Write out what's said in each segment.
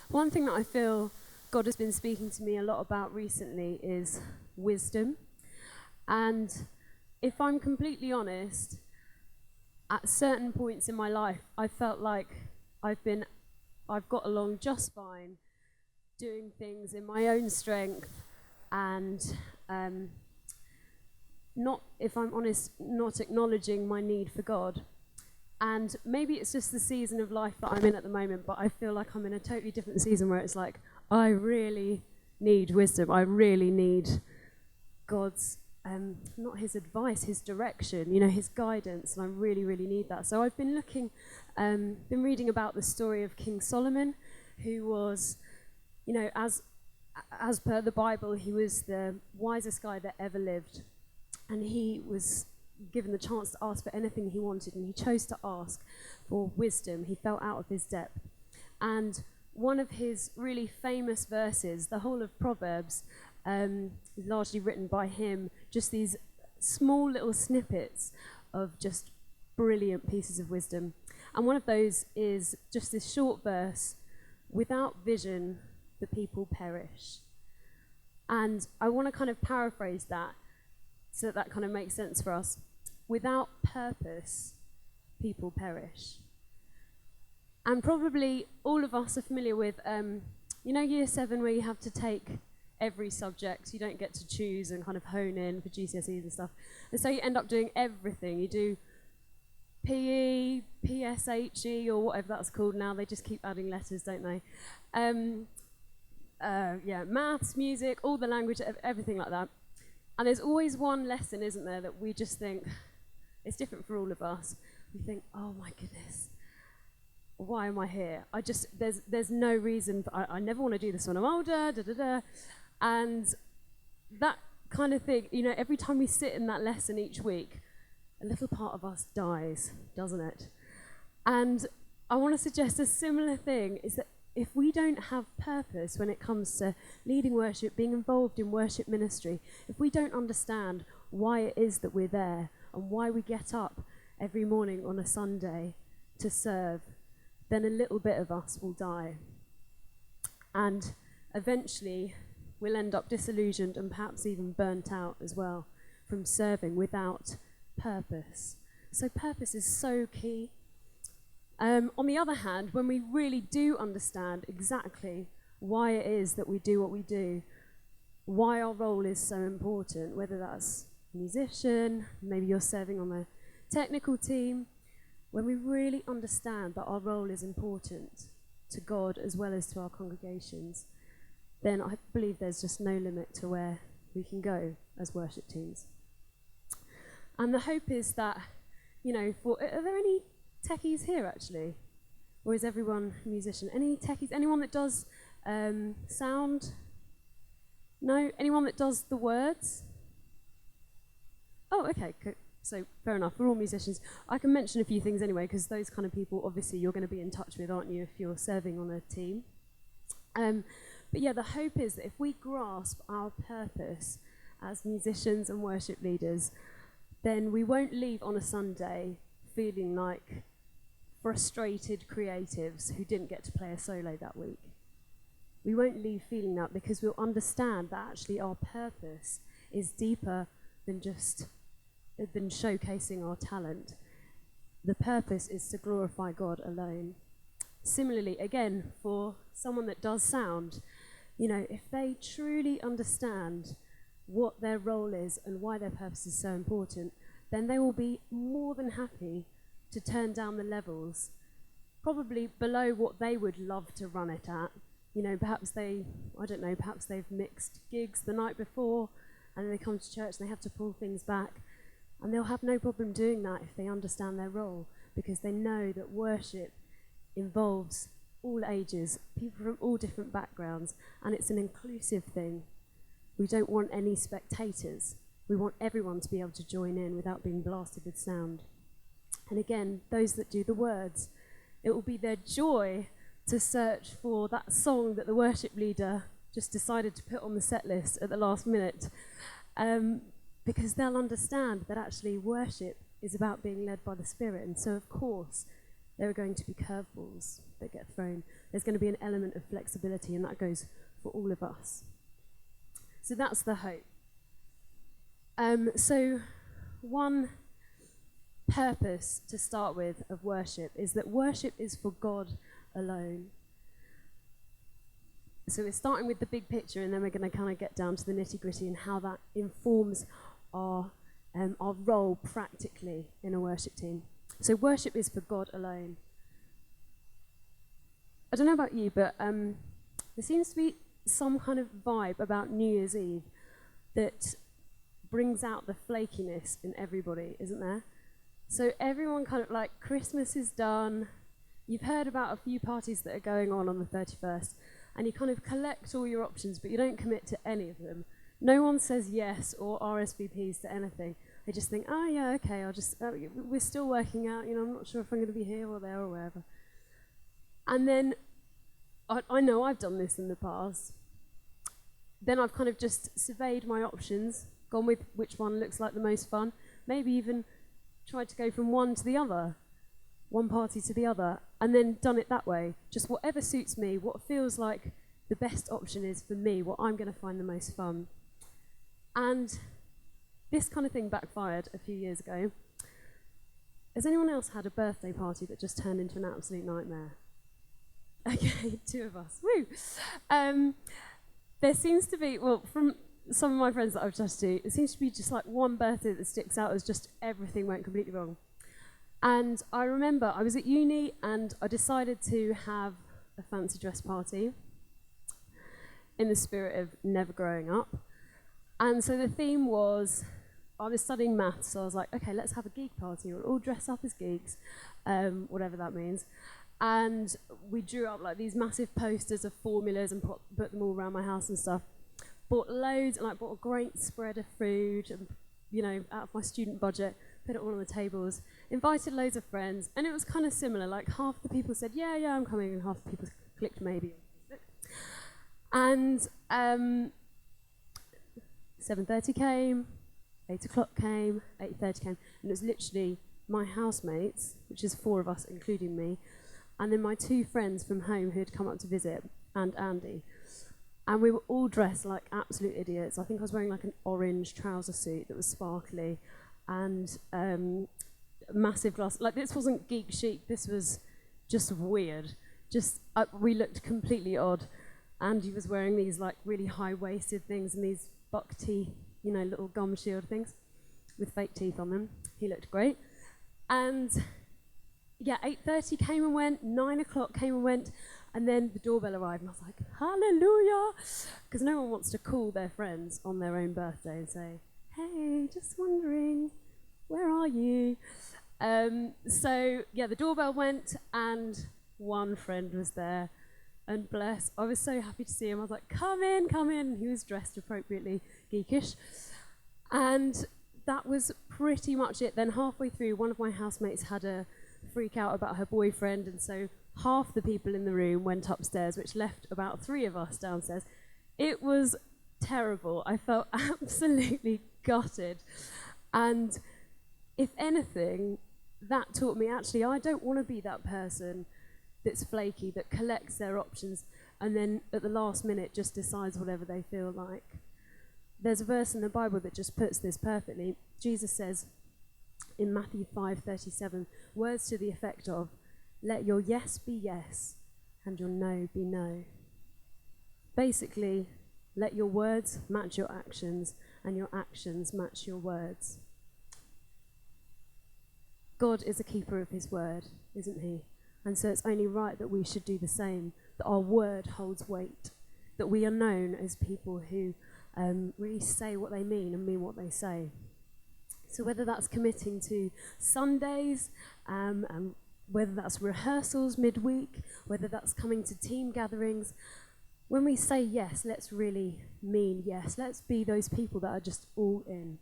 One thing that I feel God has been speaking to me a lot about recently is wisdom. And if I'm completely honest, at certain points in my life, I felt like I've got along just fine, doing things in my own strength, and not, if I'm honest, not acknowledging my need for God. And maybe it's just the season of life that I'm in at the moment, but I feel like I'm in a totally different season where it's like, I really need wisdom. I really need God's, not his advice, his direction, his guidance, and I really, really need that. So I've been reading about the story of King Solomon, who was, as per the Bible, he was the wisest guy that ever lived. And he was given the chance to ask for anything he wanted, and he chose to ask for wisdom. He fell out of his depth. And one of his really famous verses, the whole of Proverbs, is largely written by him, just these small little snippets of just brilliant pieces of wisdom. And one of those is just this short verse, "Without vision, the people perish." And I want to kind of paraphrase that so that kind of makes sense for us. Without purpose, people perish. And probably all of us are familiar with, year 7 where you have to take every subject. You don't get to choose and kind of hone in for GCSEs and stuff. And so you end up doing everything. You do PE, PSHE, or whatever that's called now. They just keep adding letters, don't they? Maths, music, all the language, everything like that. And there's always one lesson, isn't there, that we just think, it's different for all of us. We think, oh my goodness, why am I here? There's no reason, I never want to do this when I'm older, And that kind of thing, every time we sit in that lesson each week, a little part of us dies, doesn't it? And I want to suggest a similar thing, is that if we don't have purpose when it comes to leading worship, being involved in worship ministry, if we don't understand why it is that we're there and why we get up every morning on a Sunday to serve, then a little bit of us will die. And eventually we'll end up disillusioned and perhaps even burnt out as well from serving without purpose. So purpose is so key. On the other hand, when we really do understand exactly why it is that we do what we do, why our role is so important, whether that's a musician, maybe you're serving on the technical team, when we really understand that our role is important to God as well as to our congregations, then I believe there's just no limit to where we can go as worship teams. And the hope is that, are there any techies here actually? Or is everyone a musician? Any techies? Anyone that does sound? No? Anyone that does the words? Oh, okay. So fair enough. We're all musicians. I can mention a few things anyway, because those kind of people, obviously, you're going to be in touch with, aren't you, if you're serving on a team? But yeah, the hope is that if we grasp our purpose as musicians and worship leaders, then we won't leave on a Sunday feeling like frustrated creatives who didn't get to play a solo that week. We won't leave feeling that, because we'll understand that actually our purpose is deeper than showcasing our talent. The purpose is to glorify God alone. Similarly, again, for someone that does sound, if they truly understand what their role is and why their purpose is so important, then they will be more than happy to turn down the levels, probably below what they would love to run it at. Perhaps perhaps they've mixed gigs the night before, and then they come to church and they have to pull things back. And they'll have no problem doing that if they understand their role, because they know that worship involves all ages, people from all different backgrounds, and it's an inclusive thing. We don't want any spectators. We want everyone to be able to join in without being blasted with sound. And again, those that do the words, it will be their joy to search for that song that the worship leader just decided to put on the set list at the last minute, because they'll understand that actually worship is about being led by the Spirit. And so, of course, There are going to be curveballs that get thrown. There's going to be an element of flexibility, and that goes for all of us. So that's the hope. So one purpose to start with of worship is that worship is for God alone. So we're starting with the big picture, and then we're going to kind of get down to the nitty-gritty and how that informs our role practically in a worship team. So worship is for God alone. I don't know about you, but there seems to be some kind of vibe about New Year's Eve that brings out the flakiness in everybody, isn't there? So everyone kind of like, Christmas is done. You've heard about a few parties that are going on the 31st, and you kind of collect all your options, but you don't commit to any of them. No one says yes or RSVPs to anything. They just think, oh yeah, okay, we're still working out, I'm not sure if I'm going to be here or there or wherever. And then, I know I've done this in the past. Then I've kind of just surveyed my options, gone with which one looks like the most fun, maybe even tried to go from one to the other, one party to the other, and then done it that way. Just whatever suits me, what feels like the best option is for me, what I'm going to find the most fun. And this kind of thing backfired a few years ago. Has anyone else had a birthday party that just turned into an absolute nightmare? Okay, 2 of us. Woo! There seems to be, from some of my friends that I've just to, it seems to be just like one birthday that sticks out as just everything went completely wrong. And I remember I was at uni and I decided to have a fancy dress party in the spirit of never growing up. And so the theme was, I was studying maths, so I was like, okay, let's have a geek party. We'll all dress up as geeks, whatever that means. And we drew up like these massive posters of formulas and put them all around my house and stuff. Bought loads, and bought a great spread of food, and out of my student budget, put it all on the tables. Invited loads of friends, and it was kind of similar. Like half the people said, yeah, I'm coming, and half the people clicked maybe. And 7:30 came, 8 o'clock came, 8:30 came, and it was literally my housemates, which is 4 of us, including me, and then my 2 friends from home who had come up to visit, and Andy. And we were all dressed like absolute idiots. I think I was wearing like an orange trouser suit that was sparkly, and massive glass. Like, this wasn't geek chic, this was just weird. We looked completely odd. Andy was wearing these like really high-waisted things and these buck teeth, little gum shield things with fake teeth on them. He looked great. And 8:30 came and went, 9 o'clock came and went, and then the doorbell arrived, and I was like, hallelujah! Because no one wants to call their friends on their own birthday and say, hey, just wondering, where are you? The doorbell went, and one friend was there, and bless, I was so happy to see him. I was like, come in. And he was dressed appropriately geekish. And that was pretty much it. Then halfway through, one of my housemates had a freak out about her boyfriend, and so half the people in the room went upstairs, which left about 3 of us downstairs. It was terrible. I felt absolutely gutted. And if anything, that taught me, actually, I don't want to be that person that's flaky, that collects their options and then at the last minute just decides whatever they feel like. There's a verse in the Bible that just puts this perfectly. Jesus says in Matthew 5:37, words to the effect of, let your yes be yes and your no be no. Basically, let your words match your actions and your actions match your words. God is a keeper of his word, isn't he? And so it's only right that we should do the same, that our word holds weight, that we are known as people who really say what they mean and mean what they say. So whether that's committing to Sundays, and whether that's rehearsals midweek, whether that's coming to team gatherings, when we say yes, let's really mean yes. Let's be those people that are just all in.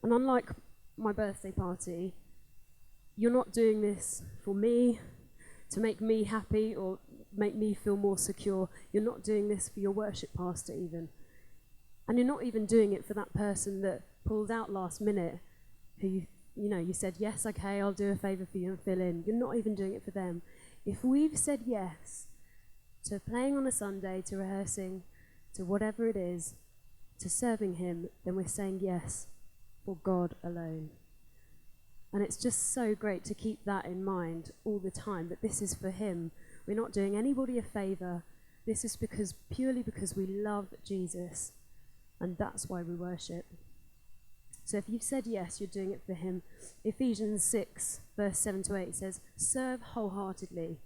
And unlike my birthday party, you're not doing this for me, to make me happy or make me feel more secure. You're not doing this for your worship pastor even. And you're not even doing it for that person that pulled out last minute, who you said, yes, okay, I'll do a favour for you and fill in. You're not even doing it for them. If we've said yes to playing on a Sunday, to rehearsing, to whatever it is, to serving him, then we're saying yes for God alone. And it's just so great to keep that in mind all the time, that this is for him. We're not doing anybody a favour. This is purely because we love Jesus, and that's why we worship. So if you've said yes, you're doing it for him. Ephesians 6, verse 7 to 8 says, serve wholeheartedly,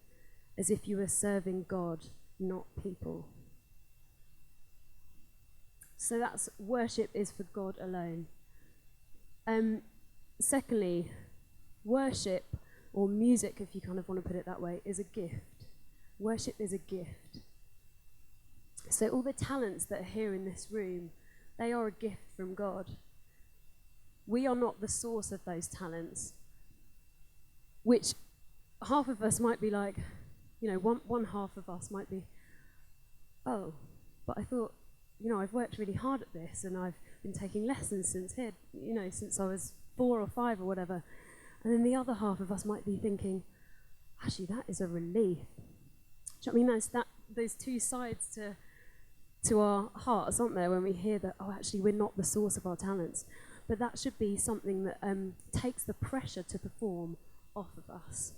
as if you were serving God, not people. So that's worship is for God alone. Secondly, worship, or music, if you kind of want to put it that way, is a gift. Worship is a gift. So all the talents that are here in this room, they are a gift from God. We are not the source of those talents, which half of us might be like, one half of us might be, oh, but I thought, I've worked really hard at this, and I've been taking lessons since I was 4 or 5 or whatever. And then the other half of us might be thinking, actually, that is a relief. Do you know what I mean? There's those two sides to our hearts, aren't there, when we hear that, oh, actually, we're not the source of our talents. But that should be something that takes the pressure to perform off of us.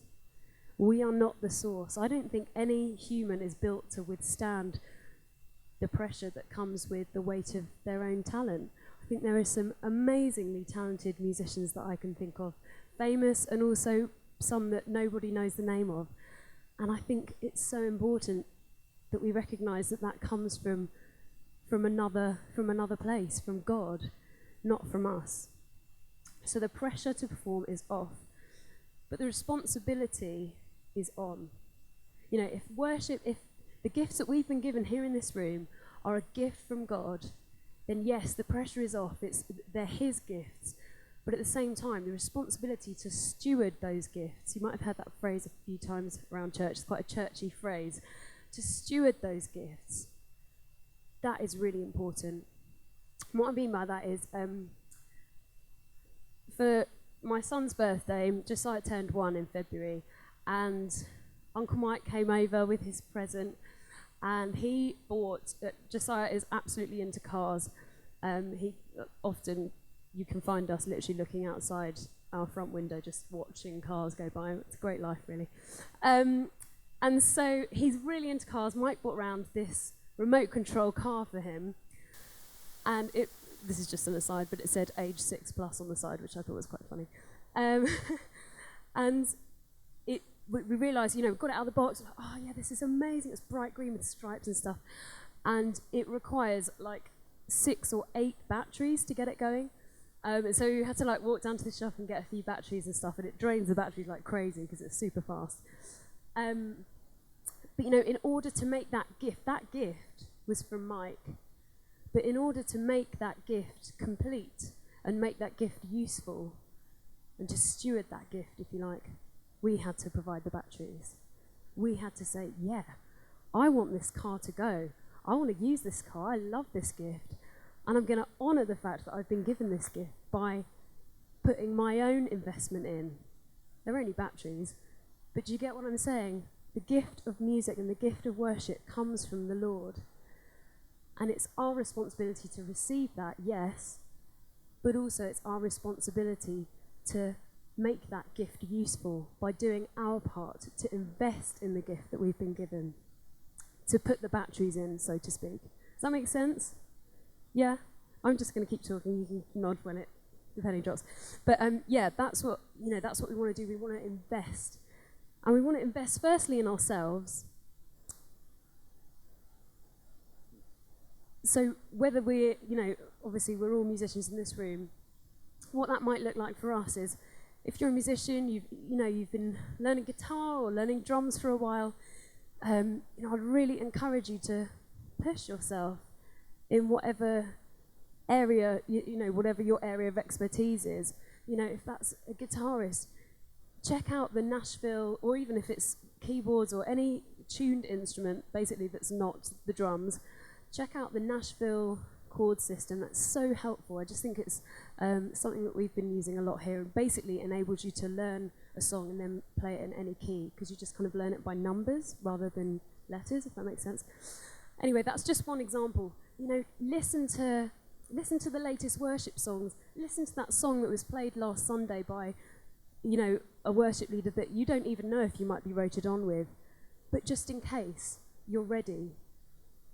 We are not the source. I don't think any human is built to withstand the pressure that comes with the weight of their own talent. I think there are some amazingly talented musicians that I can think of, famous and also some that nobody knows the name of. And I think it's so important that we recognise that comes from another place, from God, not from us. So the pressure to perform is off, but the responsibility is on. If the gifts that we've been given here in this room are a gift from God, then yes, the pressure is off. They're his gifts. But at the same time, the responsibility to steward those gifts, you might have heard that phrase a few times around church, it's quite a churchy phrase, to steward those gifts, that is really important. And what I mean by that is, for my son's birthday, Josiah turned 1 in February, and Uncle Mike came over with his present, and he bought, Josiah is absolutely into cars. You can find us literally looking outside our front window, just watching cars go by. It's a great life, really. And so he's really into cars. Mike brought around this remote control car for him, and this is just an aside, but it said age 6+ on the side, which I thought was quite funny. And we realised, we got it out of the box. Like, oh yeah, this is amazing. It's bright green with stripes and stuff, and it requires like 6 or 8 batteries to get it going. So you had to walk down to the shop and get a few batteries and stuff, and it drains the batteries like crazy because it's super fast. But in order to make that gift was from Mike. But in order to make that gift complete and make that gift useful and to steward that gift, if you like, we had to provide the batteries. We had to say, yeah, I want this car to go. I want to use this car. I love this gift. And I'm going to honour the fact that I've been given this gift by putting my own investment in. They're only batteries. But do you get what I'm saying? The gift of music and the gift of worship comes from the Lord. And it's our responsibility to receive that, yes, but also it's our responsibility to make that gift useful by doing our part to invest in the gift that we've been given, to put the batteries in, so to speak. Does that make sense? Yeah? I'm just going to keep talking. You can nod when the penny drops. But that's what we want to do. We want to invest. And we want to invest firstly in ourselves. So whether we're, obviously we're all musicians in this room, what that might look like for us is, if you're a musician, you've been learning guitar or learning drums for a while, I'd really encourage you to push yourself in whatever area, whatever your area of expertise is. If that's a guitarist, check out the Nashville, or even if it's keyboards or any tuned instrument, basically that's not the drums, check out the Nashville chord system that's so helpful. I just think it's something that we've been using a lot here. It basically enables you to learn a song and then play it in any key, because you just kind of learn it by numbers rather than letters, if that makes sense. Anyway, that's just one example. You know, listen to the latest worship songs. Listen to that song that was played last Sunday by, you know, a worship leader that you don't even know if you might be voted on with. But just in case, you're ready.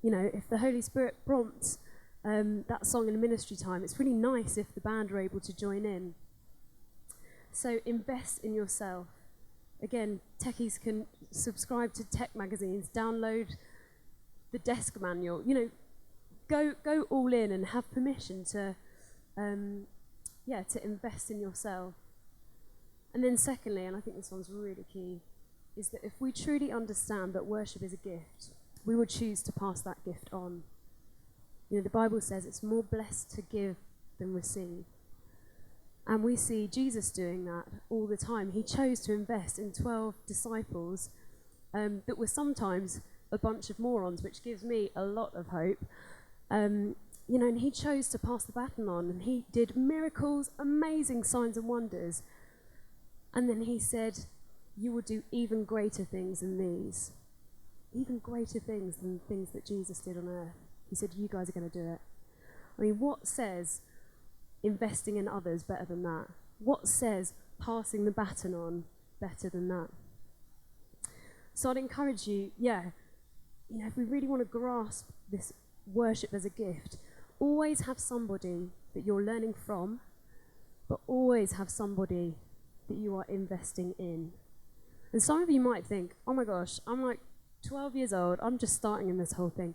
You know, if the Holy Spirit prompts that song in ministry time, it's really nice if the band are able to join in. So invest in yourself. Again, techies can subscribe to tech magazines, download the desk manual. You know, go all in and have permission to invest in yourself. And then secondly, and I think this one's really key, is that if we truly understand that worship is a gift, we will choose to pass that gift on. You know, the Bible says it's more blessed to give than receive. And we see Jesus doing that all the time. He chose to invest in 12 disciples that were sometimes a bunch of morons, which gives me a lot of hope. You know, and he chose to pass the baton on, and he did miracles, amazing signs and wonders. And then he said, you will do even greater things than these. Even greater things than things that Jesus did on earth. He said, you guys are going to do it. I mean, what says investing in others better than that? What says passing the baton on better than that? So I'd encourage you, if we really want to grasp this worship as a gift, always have somebody that you're learning from, but always have somebody that you are investing in. And some of you might think, oh my gosh, I'm like 12 years old, I'm just starting in this whole thing.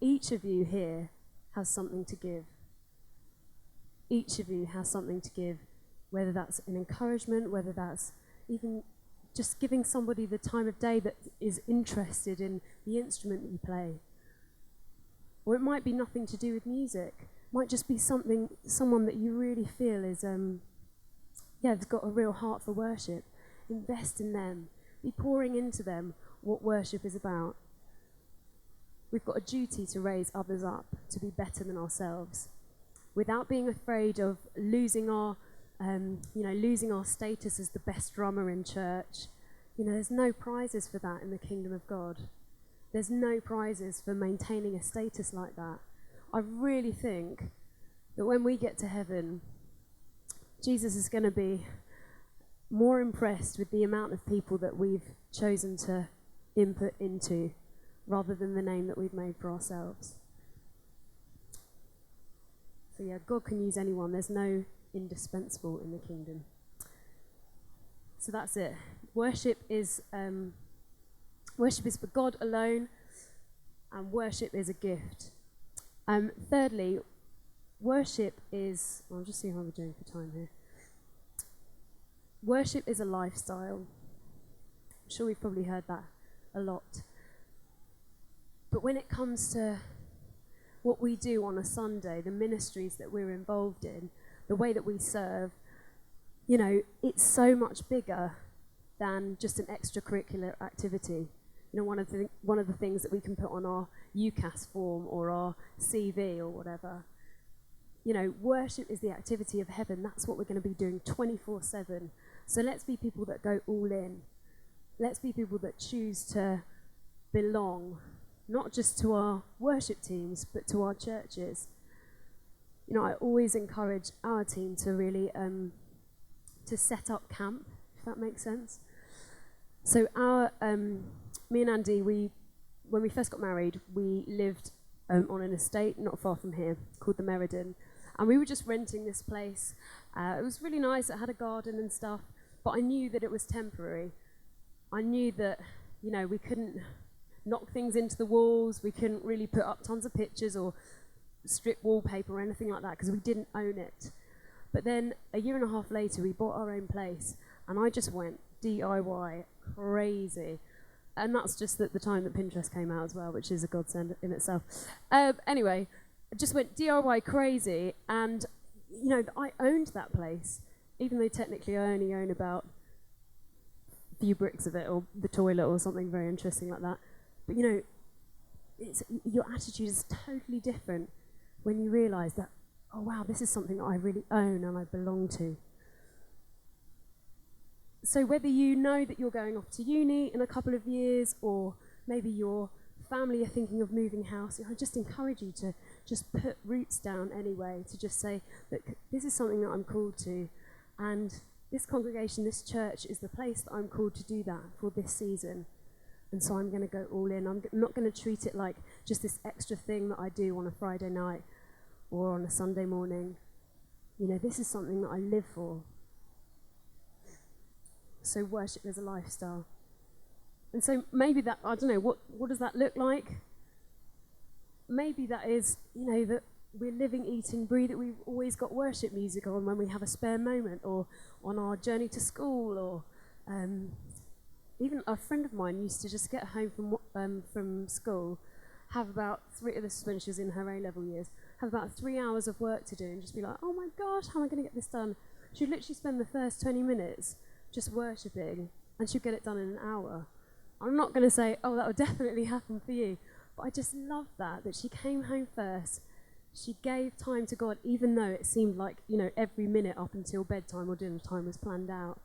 Each of you here has something to give. Each of you has something to give, whether that's an encouragement, whether that's even just giving somebody the time of day that is interested in the instrument that you play. Or it might be nothing to do with music. It might just be someone that you really feel is, has got a real heart for worship. Invest in them. Be pouring into them what worship is about. We've got a duty to raise others up to be better than ourselves, without being afraid of losing our status as the best drummer in church. You know, there's no prizes for that in the kingdom of God. There's no prizes for maintaining a status like that. I really think that when we get to heaven, Jesus is going to be more impressed with the amount of people that we've chosen to input into, rather than the name that we've made for ourselves. So God can use anyone. There's no indispensable in the kingdom. So that's it. Worship is for God alone, and worship is a gift. Thirdly, worship is... I'll just see how we're doing for time here. Worship is a lifestyle. I'm sure we've probably heard that a lot. But when it comes to what we do on a Sunday, the ministries that we're involved in, the way that we serve, you know, it's so much bigger than just an extracurricular activity. You know, one of the things that we can put on our UCAS form or our CV or whatever. You know, worship is the activity of heaven. That's what we're going to be doing 24/7. So let's be people that go all in. Let's be people that choose to belong, not just to our worship teams, but to our churches. You know, I always encourage our team to really to set up camp, if that makes sense. So me and Andy, when we first got married, we lived on an estate not far from here called the Meriden, and we were just renting this place. It was really nice. It had a garden and stuff, but I knew that it was temporary. I knew that, you know, we couldn't knock things into the walls. We couldn't really put up tons of pictures or strip wallpaper or anything like that because we didn't own it. But then a year and a half later, we bought our own place, and I just went DIY crazy. And that's just at the time that Pinterest came out as well, which is a godsend in itself. Anyway, I just went DIY crazy, and, you know, I owned that place, even though technically I only own about a few bricks of it, or the toilet, or something very interesting like that. But, you know, your attitude is totally different when you realise that, oh wow, this is something that I really own and I belong to. So whether you know that you're going off to uni in a couple of years, or maybe your family are thinking of moving house, I just encourage you to just put roots down anyway, to just say, look, this is something that I'm called to, and this congregation, this church is the place that I'm called to do that for this season. And so I'm going to go all in. I'm not going to treat it like just this extra thing that I do on a Friday night or on a Sunday morning. You know, this is something that I live for. So worship is a lifestyle. And so maybe that, I don't know, what does that look like? Maybe that is, you know, that we're living, eating, breathing. We've always got worship music on when we have a spare moment, or on our journey to school, or even a friend of mine used to just get home from school, have about this when she was in her A-level years, have about 3 hours of work to do, and just be like, oh my gosh, how am I going to get this done? She'd literally spend the first 20 minutes just worshipping, and she'd get it done in an hour. I'm not going to say, oh, that would definitely happen for you, but I just love that she came home first. She gave time to God, even though it seemed like, you know, every minute up until bedtime or dinner time was planned out.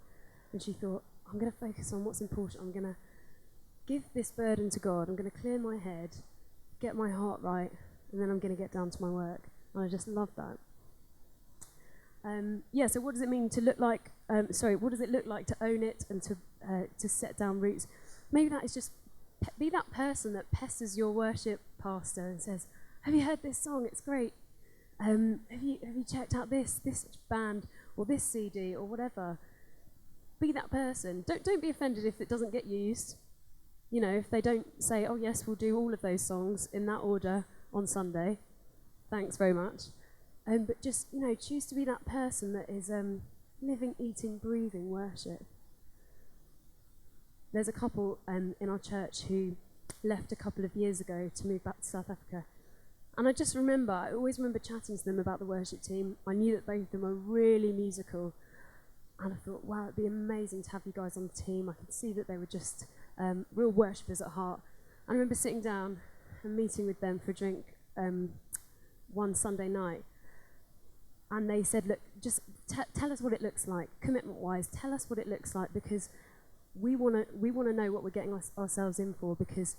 And she thought, I'm going to focus on what's important. I'm going to give this burden to God. I'm going to clear my head, get my heart right, and then I'm going to get down to my work. And I just love that. So what does it mean to look like, what does it look like to own it and to set down roots? Maybe that is just be that person that pesters your worship pastor and says, have you heard this song? It's great. Have you checked out this band or this CD or whatever? Be that person. Don't be offended if it doesn't get used. You know, if they don't say, oh yes, we'll do all of those songs in that order on Sunday. Thanks very much. But just, you know, choose to be that person that is living, eating, breathing worship. There's a couple in our church who left a couple of years ago to move back to South Africa. And I always remember chatting to them about the worship team. I knew that both of them were really musical. And I thought, wow, it'd be amazing to have you guys on the team. I could see that they were just real worshippers at heart. I remember sitting down and meeting with them for a drink one Sunday night. And they said, look, just tell us what it looks like, commitment-wise. Tell us what it looks like, because we want to know what we're getting ourselves in for, because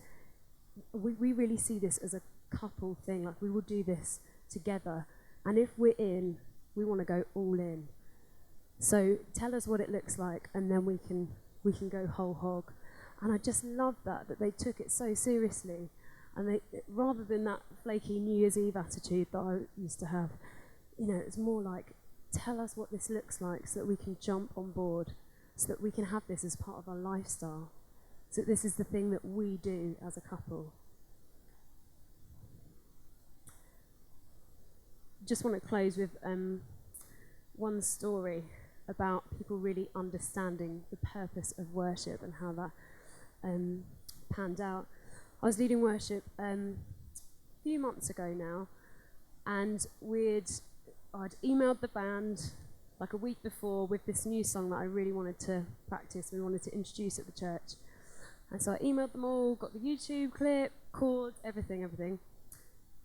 we really see this as a couple thing. Like, we will do this together. And if we're in, we want to go all in. So tell us what it looks like, and then we can go whole hog. And I just love that they took it so seriously. And they, rather than that flaky New Year's Eve attitude that I used to have, you know, it's more like, tell us what this looks like so that we can jump on board, so that we can have this as part of our lifestyle, so that this is the thing that we do as a couple. Just want to close with one story about people really understanding the purpose of worship and how that panned out. I was leading worship a few months ago now, and I'd emailed the band like a week before with this new song that I really wanted to practice. We wanted to introduce at the church. And so I emailed them all, got the YouTube clip, chords, everything.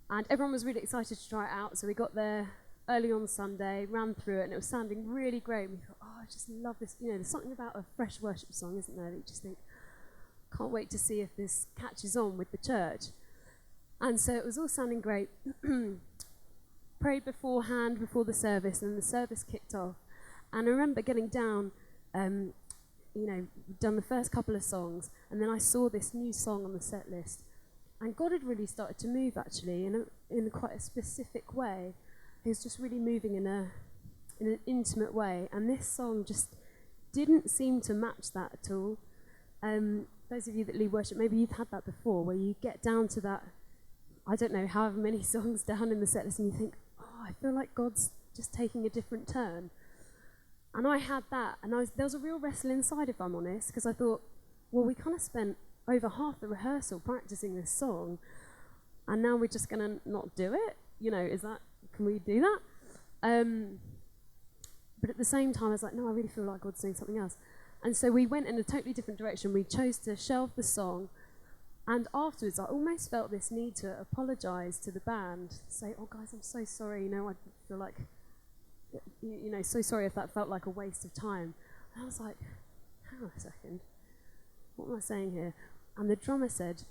And everyone was really excited to try it out. So we got there early on Sunday, ran through it, and it was sounding really great. And we thought, oh, I just love this. You know, there's something about a fresh worship song, isn't there, that you just think, can't wait to see if this catches on with the church. And so it was all sounding great. Prayed beforehand, before the service, and the service kicked off. And I remember getting down, done the first couple of songs, and then I saw this new song on the set list. And God had really started to move, actually, in quite a specific way. He was just really moving in an intimate way. And this song just didn't seem to match that at all. Those of you that lead worship, maybe you've had that before, where you get down to that, I don't know, however many songs down in the set list, and you think, I feel like God's just taking a different turn. And I had that, and there was a real wrestle inside, if I'm honest, because I thought, well, we kind of spent over half the rehearsal practicing this song, and now we're just going to not do it? You know, can we do that? But at the same time, I was like, no, I really feel like God's doing something else. And so we went in a totally different direction. We chose to shelve the song, And afterwards, I almost felt this need to apologise to the band, say, oh guys, I'm so sorry, I feel like, so sorry if that felt like a waste of time. And I was like, hang on a second, what am I saying here? And the drummer said,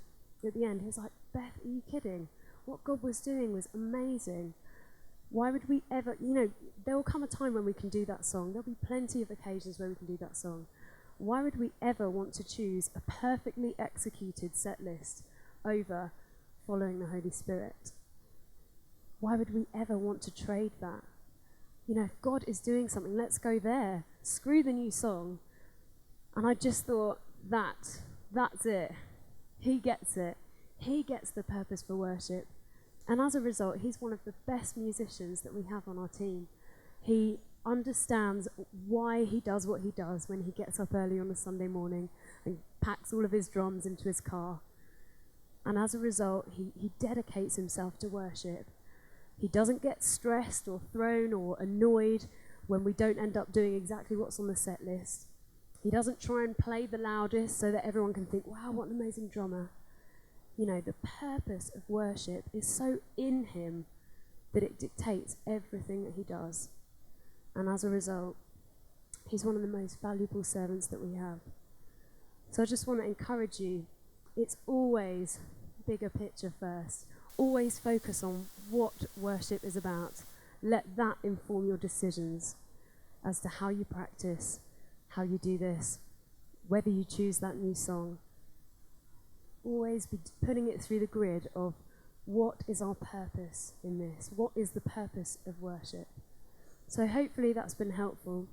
at the end, he was like, Beth, are you kidding? What God was doing was amazing. Why would we ever, there will come a time when we can do that song. There'll be plenty of occasions where we can do that song. Why would we ever want to choose a perfectly executed set list over following the Holy Spirit? Why would we ever want to trade that? If God is doing something, let's go there. Screw the new song. And I just thought, that's it. He gets it. He gets the purpose for worship. And as a result, he's one of the best musicians that we have on our team. He understands why he does what he does when he gets up early on a Sunday morning and packs all of his drums into his car. And as a result, he dedicates himself to worship. He doesn't get stressed or thrown or annoyed when we don't end up doing exactly what's on the set list. He doesn't try and play the loudest so that everyone can think, wow, what an amazing drummer. The purpose of worship is so in him that it dictates everything that he does. And as a result, he's one of the most valuable servants that we have. So I just want to encourage you, it's always bigger picture first. Always focus on what worship is about. Let that inform your decisions as to how you practice, how you do this, whether you choose that new song. Always be putting it through the grid of what is our purpose in this? What is the purpose of worship? So hopefully that's been helpful.